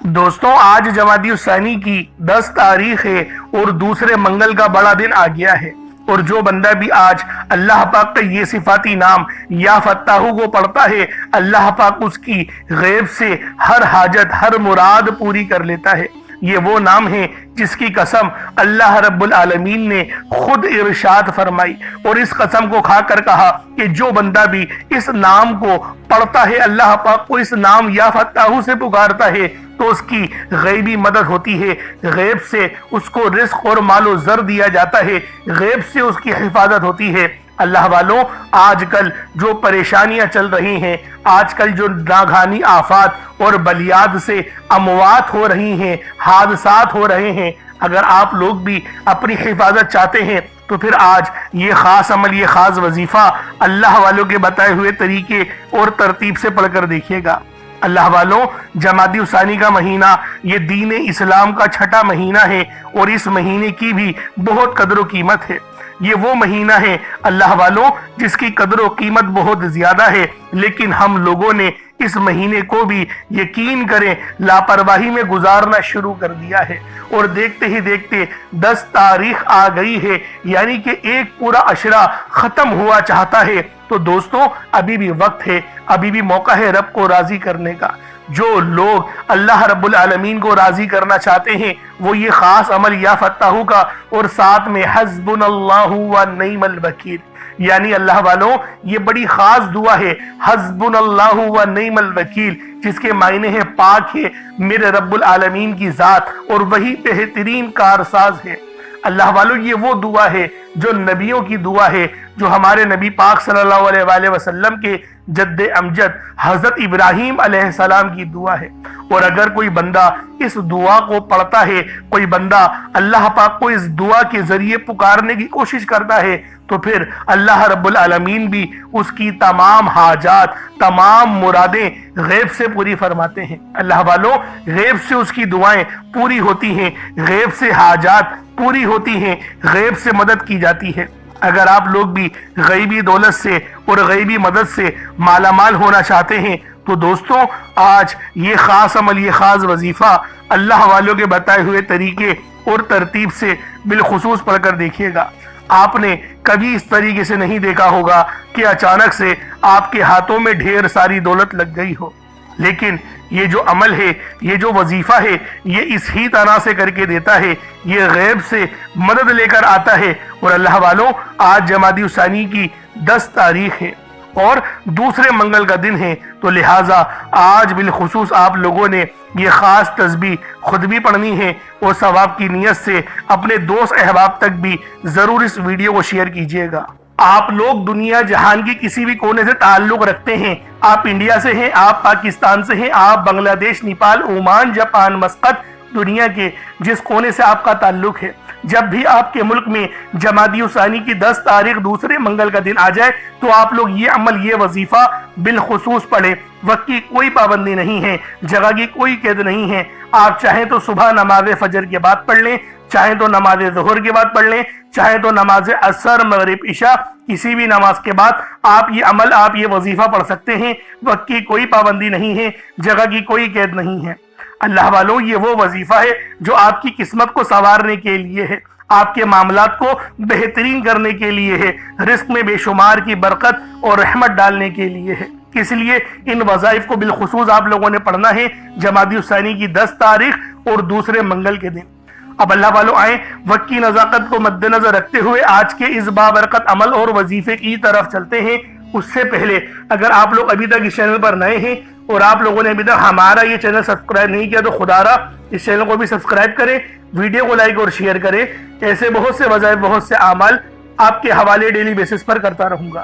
دوستوں آج جمادی الثانی کی 10 تاریخ ہے اور دوسرے منگل کا بڑا دن آ گیا ہے، اور جو بندہ بھی آج اللہ پاک کا یہ صفاتی نام یا فتاح کو پڑھتا ہے، اللہ پاک اس کی غیب سے ہر حاجت ہر مراد پوری کر لیتا ہے۔ یہ وہ نام ہے جس کی قسم اللہ رب العالمین نے خود ارشاد فرمائی، اور اس قسم کو کھا کر کہا کہ جو بندہ بھی اس نام کو پڑھتا ہے، اللہ پاک کو اس نام یا فتاح سے پکارتا ہے تو اس کی غیبی مدد ہوتی ہے، غیب سے اس کو رزق اور مال و زر دیا جاتا ہے، غیب سے اس کی حفاظت ہوتی ہے۔ اللہ والوں، آج کل جو پریشانیاں چل رہی ہیں، آج کل جو ناگہانی آفات اور بلیاد سے اموات ہو رہی ہیں، حادثات ہو رہے ہیں، اگر آپ لوگ بھی اپنی حفاظت چاہتے ہیں تو پھر آج یہ خاص عمل، یہ خاص وظیفہ اللہ والوں کے بتائے ہوئے طریقے اور ترتیب سے پڑھ کر دیکھیے گا۔ اللہ والوں، جمادی الثانی کا مہینہ یہ دین اسلام کا چھٹا مہینہ ہے، اور اس مہینے کی بھی بہت قدر و قیمت ہے۔ یہ وہ مہینہ ہے اللہ والوں جس کی قدر و قیمت بہت زیادہ ہے، لیکن ہم لوگوں نے اس مہینے کو بھی یقین کریں لاپرواہی میں گزارنا شروع کر دیا ہے، اور دیکھتے ہی دیکھتے 10 تاریخ آ گئی ہے، یعنی کہ ایک پورا عشرہ ختم ہوا چاہتا ہے۔ تو دوستوں ابھی بھی وقت ہے، ابھی بھی موقع ہے رب کو راضی کرنے کا۔ جو لوگ اللہ رب العالمین کو راضی کرنا چاہتے ہیں وہ یہ خاص عمل یا فتاح کا اور ساتھ میں حسبنا اللہ و نعم الوکیل، یعنی اللہ والوں یہ بڑی خاص دعا ہے، حسبنا اللہ و نعم الوکیل، جس کے معنی ہے پاک ہے میرے رب العالمین کی ذات اور وہی بہترین کارساز ہے۔ اللہ والوں یہ وہ دعا ہے جو نبیوں کی دعا ہے، جو ہمارے نبی پاک صلی اللہ علیہ وآلہ وسلم کے جد امجد حضرت ابراہیم علیہ السلام کی دعا ہے۔ اور اگر کوئی بندہ اس دعا کو پڑھتا ہے، کوئی بندہ اللہ پاک کو اس دعا کے ذریعے پکارنے کی کوشش کرتا ہے، تو پھر اللہ رب العالمین بھی اس کی تمام حاجات، تمام مرادیں غیب سے پوری فرماتے ہیں۔ اللہ والوں، غیب سے اس کی دعائیں پوری ہوتی ہیں، غیب سے حاجات پوری ہوتی ہیں، غیب سے مدد کی جاتی ہے۔ اگر آپ لوگ بھی غیبی دولت سے اور غیبی مدد سے مالا مال ہونا چاہتے ہیں تو دوستوں آج یہ خاص عمل، یہ خاص وظیفہ اللہ والوں کے بتائے ہوئے طریقے اور ترتیب سے بالخصوص پڑھ کر دیکھیے گا۔ آپ نے کبھی اس طریقے سے نہیں دیکھا ہوگا کہ اچانک سے آپ کے ہاتھوں میں ڈھیر ساری دولت لگ گئی ہو، لیکن یہ جو عمل ہے، یہ جو وظیفہ ہے، یہ اس ہی طرح سے کر کے دیتا ہے، یہ غیب سے مدد لے کر آتا ہے۔ اور اللہ والوں، آج جمادی الثانی کی 10 تاریخ ہے اور دوسرے منگل کا دن ہے، تو لہٰذا آج بالخصوص آپ لوگوں نے یہ خاص تسبیح خود بھی پڑھنی ہے، اور ثواب کی نیت سے اپنے دوست احباب تک بھی ضرور اس ویڈیو کو شیئر کیجیے گا۔ آپ لوگ دنیا جہان کی کسی بھی کونے سے تعلق رکھتے ہیں، آپ انڈیا سے ہیں، آپ پاکستان سے ہیں، آپ بنگلہ دیش، نیپال، عمان، جاپان، مسقط، دنیا کے جس کونے سے آپ کا تعلق ہے، جب بھی آپ کے ملک میں جمادی الثانی کی 10 تاریخ دوسرے منگل کا دن آ جائے تو آپ لوگ یہ عمل، یہ وظیفہ بالخصوص پڑھیں۔ وقت کی کوئی پابندی نہیں ہے، جگہ کی کوئی قید نہیں ہے۔ آپ چاہیں تو صبح نماز فجر کے بعد پڑھ لیں، چاہیں تو نماز ظہر کے بعد پڑھ لیں، چاہیں تو نماز عصر، مغرب، عشاء، کسی بھی نماز کے بعد آپ یہ عمل، آپ یہ وظیفہ پڑھ سکتے ہیں۔ وقت کی کوئی پابندی نہیں ہے، جگہ کی کوئی قید نہیں ہے۔ اللہ والوں، یہ وہ وظیفہ ہے جو آپ کی قسمت کو سنوارنے کے لیے ہے، آپ کے معاملات کو بہترین کرنے کے لیے ہے، رزق میں بے شمار کی برکت اور رحمت ڈالنے کے لیے ہے۔ اس لیے ان وظائف کو بالخصوص آپ لوگوں نے پڑھنا ہے جمادی الثانی کی 10 تاریخ اور دوسرے منگل کے دن۔ اب اللہ والوں آئیں، وقت کی نزاکت کو مد نظر رکھتے ہوئے آج کے اس بابرکت عمل اور وظیفے کی طرف چلتے ہیں۔ اس سے پہلے اگر آپ لوگ ابھی تک اس چینل پر نئے ہیں اور آپ لوگوں نے ابھی تک ہمارا یہ چینل سبسکرائب نہیں کیا تو خدا را اس چینل کو بھی سبسکرائب کریں، ویڈیو کو لائک اور شیئر کریں۔ ایسے بہت سے وظائف، بہت سے اعمال آپ کے حوالے ڈیلی بیسس پر کرتا رہوں گا۔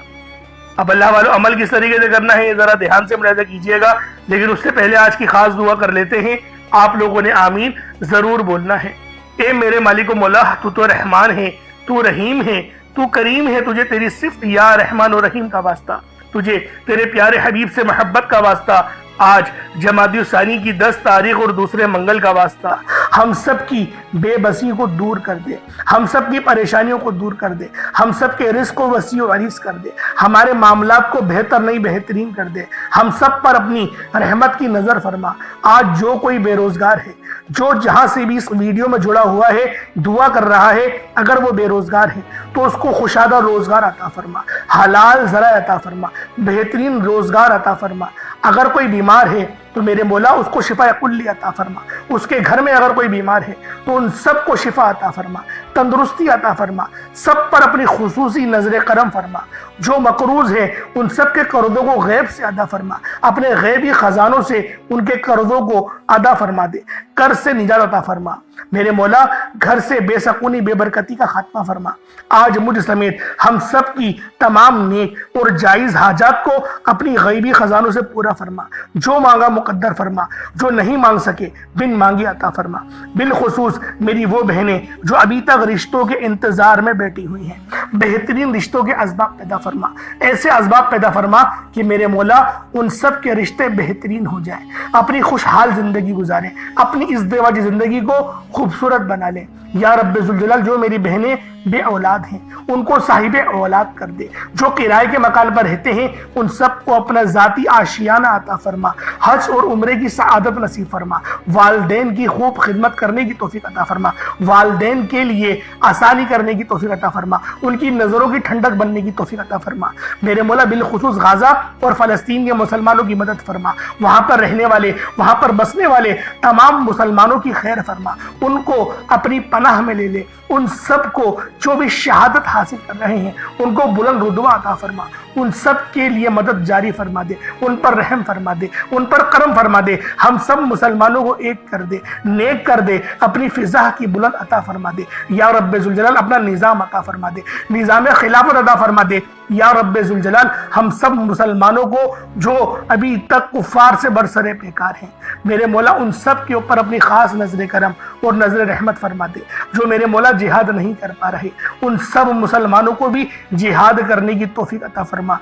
اب اللہ والوں، عمل کس طریقے سے کرنا ہے یہ ذرا دھیان سے ملاحظہ کیجیے گا، لیکن اس سے پہلے آج کی خاص دعا کر لیتے ہیں۔ آپ لوگوں نے آمین ضرور بولنا ہے۔ اے میرے مالک و مولا، تو رحمان ہے، تو رحیم ہے، تو کریم ہے، تجھے تیری صفت یا رحمان و رحیم کا واسطہ، تجھے تیرے پیارے حبیب سے محبت کا واسطہ، آج جمادی الثانی کی 10 تاریخ اور دوسرے منگل کا واسطہ، ہم سب کی بے بسی کو دور کر دے، ہم سب کی پریشانیوں کو دور کر دے، ہم سب کے رزق کو وسیع و عریض کر دے، ہمارے معاملات کو بہتر نہیں بہترین کر دے، ہم سب پر اپنی رحمت کی نظر فرما۔ آج جو کوئی بے روزگار ہے، جو جہاں سے بھی اس ویڈیو میں جڑا ہوا ہے دعا کر رہا ہے، اگر وہ بے روزگار ہے تو اس کو خوشادہ روزگار عطا فرما، حلال ذرائع عطا فرما، بہترین روزگار عطا فرما۔ اگر کوئی بیمار ہے تو میرے مولا اس کو شفا کلی عطا فرما، اس کے گھر میں اگر کوئی بیمار ہے تو ان سب کو شفا عطا فرما، تندرستی عطا فرما، سب پر اپنی خصوصی نظر کرم فرما۔ جو مقروض ہے ان سب کے قرضوں کو غیب سے ادا فرما، اپنے غیبی خزانوں سے ان کے قرضوں کو ادا فرما دے، قرض سے نجات عطا فرما۔ میرے مولا گھر سے بے سکونی بے برکتی کا خاتمہ فرما۔ آج مجھ سمیت ہم سب کی تمام نیک اور جائز حاجات کو اپنی غیبی خزانوں سے پورا فرما، جو مانگا مقدر فرما، جو نہیں مانگ سکے بن مانگے عطا فرما۔ بالخصوص میری وہ بہنیں جو ابھی تک رشتوں کے انتظار میں بیٹھی ہوئی ہیں، بہترین رشتوں کے اسباب پیدا فرما، ایسے اسباب پیدا فرما کہ میرے مولا ان سب کے رشتے بہترین ہو جائیں، اپنی خوشحال زندگی گزاریں، اپنی اس ازدواجی زندگی کو خوبصورت بنا لیں۔ یا رب ذوالجلال جو میری بہنیں بے اولاد ہیں ان کو صاحب اولاد کر دے، جو کرائے کے مکان پر رہتے ہیں ان سب کو اپنا ذاتی آشیانہ عطا فرما، حج اور عمرے کی سعادت نصیب فرما، والدین کی خوب خدمت کرنے کی توفیق عطا فرما، والدین کے لیے آسانی کرنے کی توفیق عطا فرما، ان کی نظروں کی ٹھنڈک بننے کی توفیق عطا فرما۔ میرے مولا بالخصوص غزہ اور فلسطین کے مسلمانوں کی مدد فرما، وہاں پر رہنے والے، وہاں پر بسنے والے تمام مسلمانوں کی خیر فرما، ان کو اپنی پناہ میں لے لے، ان سب کو جو بھی شہادت حاصل کر رہے ہیں ان کو بلند رتبہ عطا فرما، ان سب کے لیے مدد جاری فرما دے، ان پر رحم فرما دے، ان پر کرم فرما دے، ہم سب مسلمانوں کو ایک کر دے، نیک کر دے، اپنی فضا کی بلند عطا فرما دے۔ یا رب ذوالجلال اپنا نظام عطا فرما دے، نظام خلافت عطا فرما دے۔ یا رب ذوالجلال ہم سب مسلمانوں کو جو ابھی تک کفار سے برسرے پیکار ہیں میرے مولا ان سب کے اوپر اپنی خاص نظر کرم اور نظر رحمت فرما دے۔ جو میرے مولا جہاد نہیں کر پا رہے ان سب مسلمانوں کو بھی جہاد کرنے کی توفیق عطا فرما،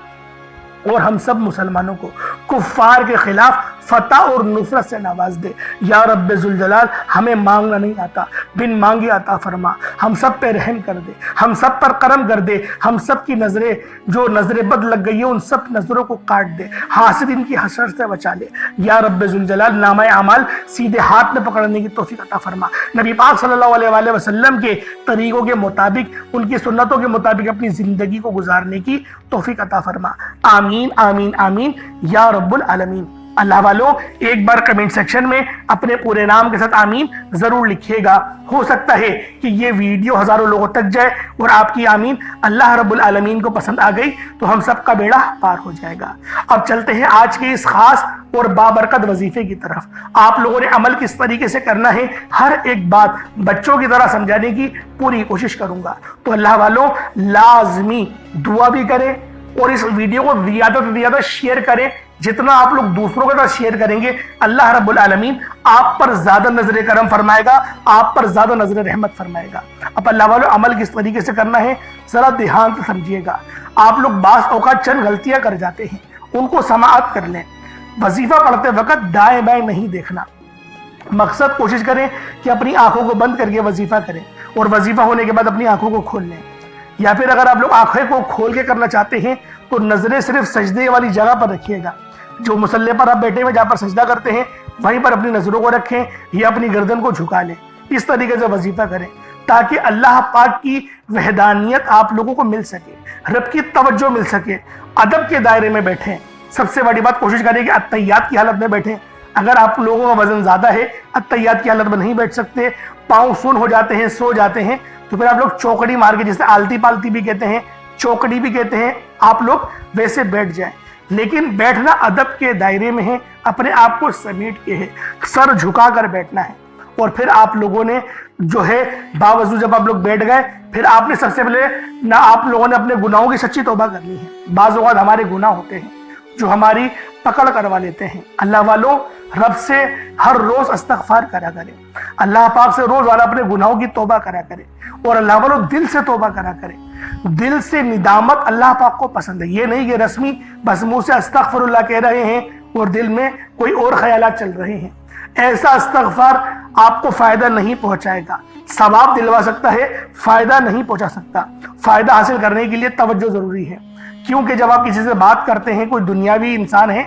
اور ہم سب مسلمانوں کو کفار کے خلاف فتح اور نصرت سے نواز دے۔ یا رب ذوالجلال ہمیں مانگنا نہیں آتا، بن مانگے عطا فرما، ہم سب پہ رحم کر دے، ہم سب پر کرم کر دے، ہم سب کی نظریں جو نظر بد لگ گئی ہے ان سب نظروں کو کاٹ دے، حاسدین کی حسرت سے بچا لے۔ یا رب ذوالجلال نامہ اعمال سیدھے ہاتھ میں پکڑنے کی توفیق عطا فرما، نبی پاک صلی اللہ علیہ وآلہ وسلم کے طریقوں کے مطابق، ان کی سنتوں کے مطابق اپنی زندگی کو گزارنے کی توفیق عطا فرما۔ آمین آمین آمین یا رب العالمین۔ اللہ والو ایک بار کمنٹ سیکشن میں اپنے پورے نام کے ساتھ آمین ضرور لکھیے گا، ہو سکتا ہے کہ یہ ویڈیو ہزاروں لوگوں تک جائے اور آپ کی آمین اللہ رب العالمین کو پسند آ گئی تو ہم سب کا بیڑا پار ہو جائے گا۔ اب چلتے ہیں آج کے اس خاص اور بابرکت وظیفے کی طرف۔ آپ لوگوں نے عمل کس طریقے سے کرنا ہے ہر ایک بات بچوں کی طرح سمجھانے کی پوری کوشش کروں گا، تو اللہ والوں لازمی دعا بھی کریں اور اس ویڈیو کو زیادہ سے زیادہ شیئر کریں۔ جتنا آپ لوگ دوسروں کے ساتھ شیئر کریں گے اللہ رب العالمین آپ پر زیادہ نظر کرم فرمائے گا، آپ پر زیادہ نظر رحمت فرمائے گا۔ اب اللہ والوں عمل کس طریقے سے کرنا ہے ذرا دھیان سے سمجھیے گا۔ آپ لوگ بعض اوقات چند غلطیاں کر جاتے ہیں، ان کو سماعت کر لیں۔ وظیفہ پڑھتے وقت دائیں بائیں نہیں دیکھنا، مقصد کوشش کریں کہ اپنی آنکھوں کو بند کر کے وظیفہ کریں اور وظیفہ ہونے کے بعد اپنی آنکھوں کو کھول لیں، یا پھر اگر آپ لوگ آنکھیں کو کھول کے کرنا چاہتے ہیں تو نظریں صرف سجدے والی جگہ پر رکھیے گا، جو مصلی پر آپ بیٹھے ہوئے جہاں پر سجدہ کرتے ہیں وہیں پر اپنی نظروں کو رکھیں یا اپنی گردن کو جھکا لیں۔ اس طریقے سے وظیفہ کریں تاکہ اللہ پاک کی وحدانیت آپ لوگوں کو مل سکے، رب کی توجہ مل سکے۔ ادب کے دائرے میں بیٹھیں، سب سے بڑی بات کوشش کریں کہ اتحیات کی حالت میں بیٹھیں۔ اگر آپ لوگوں کا وزن زیادہ ہے اتحیات کی حالت میں نہیں بیٹھ سکتے، پاؤں سن ہو جاتے ہیں، سو جاتے ہیں، تو پھر آپ لوگ چوکڑی مار کے، جسے آلتی پالتی بھی کہتے ہیں، چوکڑی بھی کہتے ہیں، آپ لوگ ویسے بیٹھ جائیں۔ لیکن بیٹھنا ادب کے دائرے میں ہے، اپنے آپ کو سمیٹ کے ہے، سر جھکا کر بیٹھنا ہے۔ اور پھر آپ لوگوں نے جو ہے باوضو جب آپ لوگ بیٹھ گئے پھر آپ نے سب سے پہلے نہ آپ لوگوں نے اپنے گناہوں کی سچی توبہ کرنی ہے۔ بعض اوقات ہمارے گناہ ہوتے ہیں جو ہماری پکڑ کروا لیتے ہیں۔ اللہ والوں رب سے ہر روز استغفار کرا کرے، اللہ پاک سے روز والا اپنے گناہوں کی توبہ کرا کرے، اور اللہ والوں دل سے توبہ کرا کرے۔ دل سے ندامت اللہ پاک کو پسند ہے، یہ نہیں کہ رسمی بس منہ سے استغفر اللہ کہہ رہے ہیں اور دل میں کوئی اور خیالات چل رہے ہیں۔ ایسا استغفار آپ کو فائدہ نہیں پہنچائے گا، ثواب دلوا سکتا ہے، فائدہ نہیں پہنچا سکتا۔ فائدہ حاصل کرنے کے لیے توجہ ضروری ہے، کیونکہ جب آپ کسی سے بات کرتے ہیں، کوئی دنیاوی انسان ہے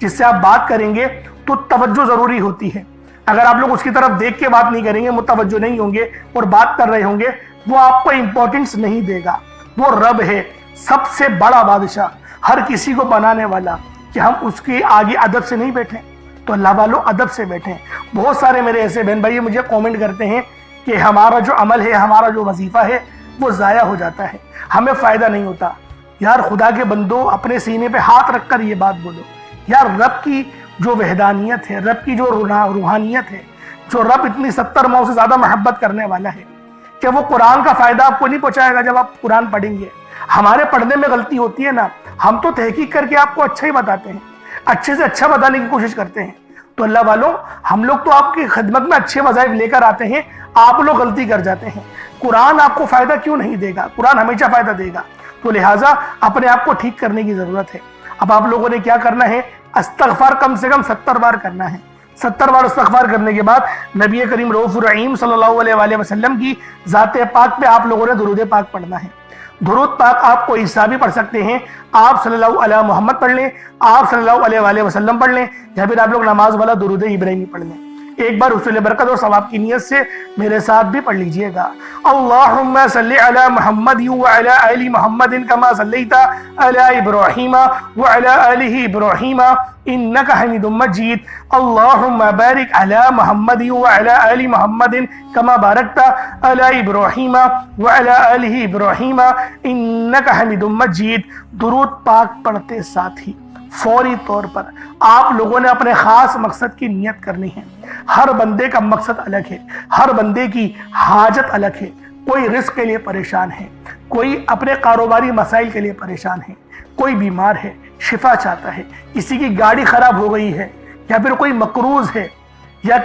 جس سے آپ بات کریں گے تو توجہ ضروری ہوتی ہے۔ اگر آپ لوگ اس کی طرف دیکھ کے بات نہیں کریں گے، متوجہ نہیں ہوں گے اور بات کر رہے ہوں گے، وہ آپ کو امپورٹنس نہیں دے گا۔ وہ رب ہے، سب سے بڑا بادشاہ، ہر کسی کو بنانے والا، کہ ہم اس کے آگے ادب سے نہیں بیٹھیں۔ تو اللہ والوں ادب سے بیٹھیں۔ بہت سارے میرے ایسے بہن بھائی مجھے کومنٹ کرتے ہیں کہ ہمارا جو عمل ہے، ہمارا جو وظیفہ ہے وہ ضائع ہو جاتا ہے، ہمیں فائدہ نہیں ہوتا۔ یار خدا کے بندو، اپنے سینے پہ ہاتھ رکھ کر یہ بات بولو، یار رب کی جو وحدانیت ہے، رب کی جو روحانیت ہے، جو رب اتنی 70 ماؤں سے زیادہ محبت کرنے والا ہے، کہ وہ قرآن کا فائدہ آپ کو نہیں پہنچائے گا جب آپ قرآن پڑھیں گے۔ ہمارے پڑھنے میں غلطی ہوتی ہے نا، ہم تو تحقیق کر کے آپ کو اچھا ہی بتاتے ہیں، اچھے سے اچھا بتانے کی کوشش کرتے ہیں۔ تو اللہ والوں، ہم لوگ تو آپ کی خدمت میں اچھے وظائف لے کر آتے ہیں، آپ لوگ غلطی کر جاتے ہیں۔ قرآن آپ کو فائدہ کیوں نہیں دے گا؟ قرآن ہمیشہ فائدہ دے گا۔ تو لہٰذا اپنے آپ کو ٹھیک کرنے کی ضرورت ہے۔ اب آپ لوگوں نے کیا کرنا ہے؟ استغفار کم سے کم 70 بار کرنا ہے۔ 70 بار استغفار کرنے کے بعد نبی کریم رؤوف الرحیم صلی اللہ علیہ وآلہ وسلم کی ذات پاک پہ آپ لوگوں نے درود پاک پڑھنا ہے۔ درود پاک آپ کو عیسیٰ بھی پڑھ سکتے ہیں، آپ صلی اللہ علیہ محمد پڑھ لیں، آپ صلی اللہ علیہ وآلہ وسلم پڑھ لیں، یا پھر آپ لوگ نماز والا درود ابراہیمی پڑھ لیں۔ ایک بار حصول برکت اور ثواب کی نیت سے میرے ساتھ بھی پڑھ لیجئے گا۔ اللہم صلی علی محمد وعلی آل محمد کما صلیت علی ابراہیم وعلی آل ابراہیم انک حمید مجید۔ اللہم بارک علی محمد وعلی آل محمد کما بارکت علی ابراہیم وعلی آل ابراہیم انک حمید مجید۔ درود پاک پڑھتے ساتھ ہی فوری طور پر آپ لوگوں نے اپنے خاص مقصد کی نیت کرنی ہے۔ ہر بندے کا مقصد الگ ہے، ہر بندے کی حاجت الگ ہے۔ کوئی رزق کے لیے پریشان ہے، کوئی اپنے کاروباری مسائل کے لیے پریشان ہے، کوئی بیمار ہے، شفا چاہتا ہے، کسی کی گاڑی خراب ہو گئی ہے، یا پھر کوئی مقروض ہے، یا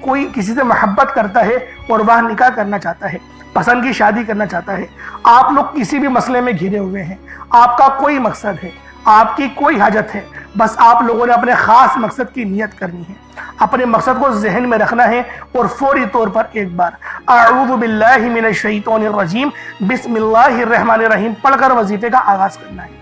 کوئی کسی سے محبت کرتا ہے اور وہ نکاح کرنا چاہتا ہے، پسند کی شادی کرنا چاہتا ہے۔ آپ لوگ کسی بھی مسئلے میں گھرے ہوئے ہیں، آپ کا کوئی مقصد ہے، آپ کی کوئی حاجت ہے، بس آپ لوگوں نے اپنے خاص مقصد کی نیت کرنی ہے، اپنے مقصد کو ذہن میں رکھنا ہے، اور فوری طور پر ایک بار اعوذ باللہ من الشیطان الرجیم بسم اللہ الرحمن الرحیم پڑھ کر وظیفے کا آغاز کرنا ہے۔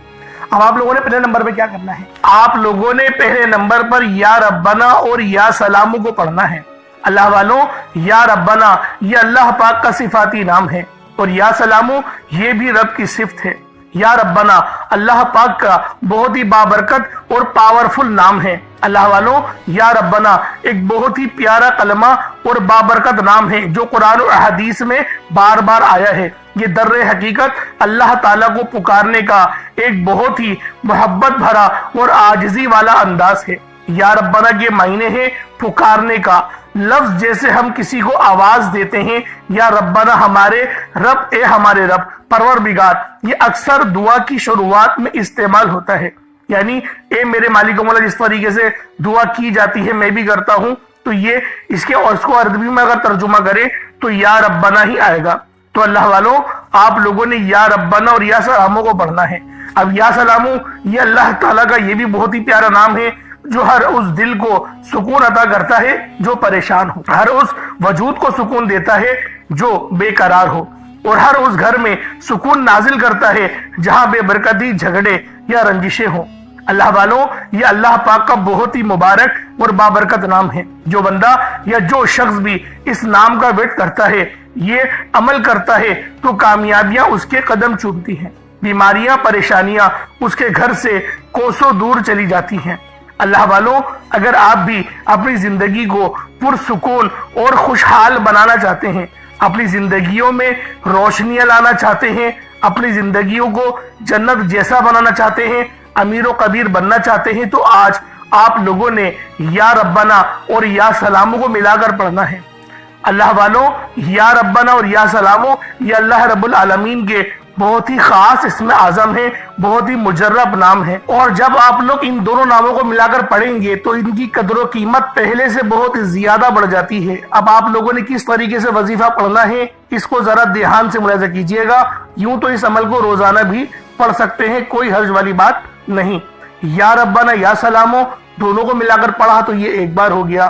اب آپ لوگوں نے پہلے نمبر پہ کیا کرنا ہے؟ آپ لوگوں نے پہلے نمبر پر یا ربنا اور یا سلامو کو پڑھنا ہے۔ اللہ والوں، یا ربنا یہ اللہ پاک کا صفاتی نام ہے، اور یا سلامو یہ بھی رب کی صفت ہے۔ یا ربنا اللہ پاک کا بہت ہی بابرکت اور پاورفل نام ہے۔ اللہ والوں، یا ربنا ایک بہت ہی پیارا کلمہ اور بابرکت نام ہے، جو قرآن و احادیث میں بار بار آیا ہے۔ یہ در حقیقت اللہ تعالیٰ کو پکارنے کا ایک بہت ہی محبت بھرا اور عاجزی والا انداز ہے۔ یا ربنا کے معنی ہے پکارنے کا، لفظ جیسے ہم کسی کو آواز دیتے ہیں، یا ربنا ہمارے رب، اے ہمارے رب، پروردگار، یہ اکثر دعا کی شروعات میں استعمال ہوتا ہے۔ یعنی اے میرے مالک و مولا جس طریقے سے دعا کی جاتی ہے میں بھی کرتا ہوں، تو یہ اس کو عربی میں اگر ترجمہ کرے تو یا ربنا ہی آئے گا۔ تو اللہ والوں، آپ لوگوں نے یا ربنا اور یا سلامو کو پڑھنا ہے۔ اب یا سلامو یہ اللہ تعالیٰ کا یہ بھی بہت ہی پیارا نام ہے، جو ہر اس دل کو سکون عطا کرتا ہے جو پریشان ہو، ہر اس وجود کو سکون دیتا ہے جو بے قرار ہو، اور ہر اس گھر میں سکون نازل کرتا ہے جہاں بے برکتی، جھگڑے یا رنجشیں ہوں۔ اللہ والوں، یہ اللہ پاک کا بہت ہی مبارک اور بابرکت نام ہے۔ جو بندہ یا جو شخص بھی اس نام کا ورد کرتا ہے، یہ عمل کرتا ہے، تو کامیابیاں اس کے قدم چومتی ہیں، بیماریاں، پریشانیاں اس کے گھر سے کوسوں دور چلی جاتی ہیں۔ اللہ والوں، اگر آپ بھی اپنی زندگی کو پرسکون اور خوشحال بنانا چاہتے ہیں، اپنی زندگیوں میں روشنیاں لانا چاہتے ہیں، اپنی زندگیوں کو جنت جیسا بنانا چاہتے ہیں، امیر و کبیر بننا چاہتے ہیں، تو آج آپ لوگوں نے یا ربنا اور یا سلامو کو ملا کر پڑھنا ہے۔ اللہ والوں، یا ربنا اور یا سلامو یہ اللہ رب العالمین کے بہت ہی خاص اسم اعظم ہے، بہت ہی مجرب نام ہے، اور جب آپ لوگ ان دونوں ناموں کو ملا کر پڑھیں گے تو ان کی قدر و قیمت پہلے سے بہت زیادہ بڑھ جاتی ہے۔ اب آپ لوگوں نے کس طریقے سے وظیفہ پڑھنا ہے اس کو ذرا دھیان سے ملاحظہ کیجئے گا۔ یوں تو اس عمل کو روزانہ بھی پڑھ سکتے ہیں، کوئی حرج والی بات نہیں۔ یا ربنا یا سلامو دونوں کو ملا کر پڑھا تو یہ ایک بار ہو گیا،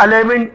11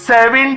7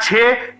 6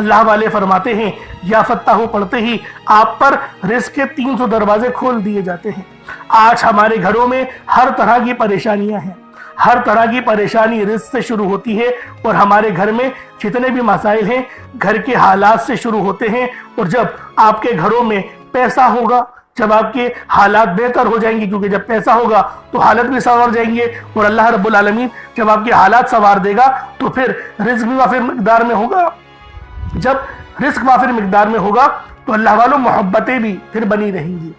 اللہ والے فرماتے ہیں یا فتاح پڑھتے ہی آپ پر رزق کے 300 دروازے کھول دیے جاتے ہیں۔ آج ہمارے گھروں میں ہر طرح کی پریشانیاں ہیں، ہر طرح کی پریشانی رزق سے شروع ہوتی ہے، اور ہمارے گھر میں جتنے بھی مسائل ہیں گھر کے حالات سے شروع ہوتے ہیں۔ اور جب آپ کے گھروں میں پیسہ ہوگا، جب آپ کے حالات بہتر ہو جائیں گے، کیونکہ جب پیسہ ہوگا تو حالت بھی سنور جائیں گے، اور اللہ رب العالمین جب آپ کے حالات سنوار دے گا تو پھر رزق بھی وافر مقدار میں ہوگا۔ جب رزق وافر مقدار میں ہوگا تو اللہ والوں محبتیں بھی پھر بنی رہیں گی،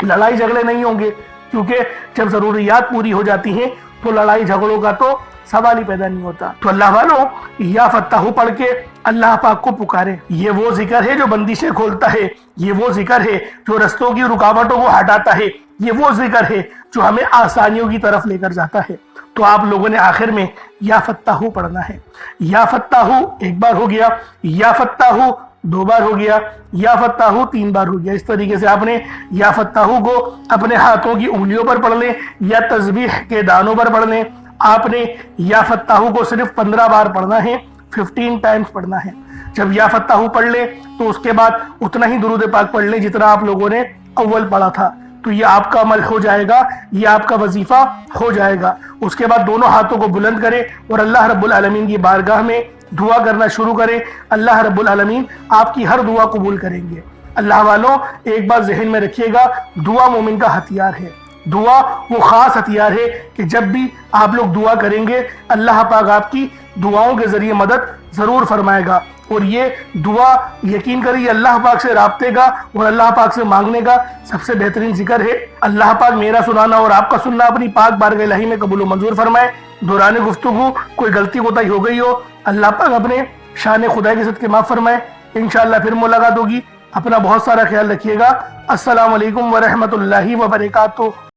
لڑائی جھگڑے نہیں ہوں گے، کیونکہ جب ضروریات پوری ہو جاتی ہیں تو لڑائی جھگڑوں کا تو سوال ہی پیدا نہیں ہوتا۔ تو اللہ والوں یا فتاح پڑھ کے اللہ پاک کو پکارے۔ یہ وہ ذکر ہے جو بندشیں کھولتا ہے، یہ وہ ذکر ہے جو رستوں کی رکاوٹوں کو ہٹاتا ہے، یہ وہ ذکر ہے جو ہمیں آسانیوں کی طرف لے کر جاتا ہے۔ تو آپ لوگوں نے آخر میں یا فتاح پڑھنا ہے۔ یا فتاح ایک بار ہو گیا، یا فتاح 2 بار ہو گیا، یا فتاح 3 بار ہو گیا۔ اس طریقے سے آپ نے یا فتاح کو اپنے ہاتھوں کی انگلیوں پر پڑھ لیں یا تسبیح کے دانوں پر پڑھ لیں۔ آپ نے یا فتاح کو صرف 15 بار پڑھنا ہے، 15 ٹائمز پڑھنا ہے۔ جب یا فتاح پڑھ لیں تو اس کے بعد اتنا ہی درود پاک پڑھ لیں جتنا آپ لوگوں نے اول پڑھا تھا، تو یہ آپ کا عمل ہو جائے گا، یہ آپ کا وظیفہ ہو جائے گا۔ اس کے بعد دونوں ہاتھوں کو بلند کریں اور اللہ رب العالمین کی بارگاہ میں دعا کرنا شروع کریں۔ اللہ رب العالمین آپ کی ہر دعا قبول کریں گے۔ اللہ والوں ایک بات ذہن میں رکھیے گا، دعا مومن کا ہتھیار ہے۔ دعا وہ خاص ہتھیار ہے کہ جب بھی آپ لوگ دعا کریں گے اللہ پاک آپ کی دعاؤں کے ذریعے مدد ضرور فرمائے گا۔ اور یہ دعا یقین کریے اللہ پاک سے رابطے کا اور اللہ پاک سے مانگنے کا سب سے بہترین ذکر ہے۔ اللہ پاک میرا سنانا اور آپ کا سننا اپنی پاک بارگاہ الہی میں قبول و منظور فرمائے۔ دوران گفتگو کوئی غلطی کوتاہی ہو گئی ہو، اللہ پاک اپنے شان خدائی کے صدقے معاف فرمائے۔ انشاءاللہ پھر ملاقات ہوگی۔ اپنا بہت سارا خیال رکھیے گا۔ السلام علیکم ورحمۃ اللہ وبرکاتہ۔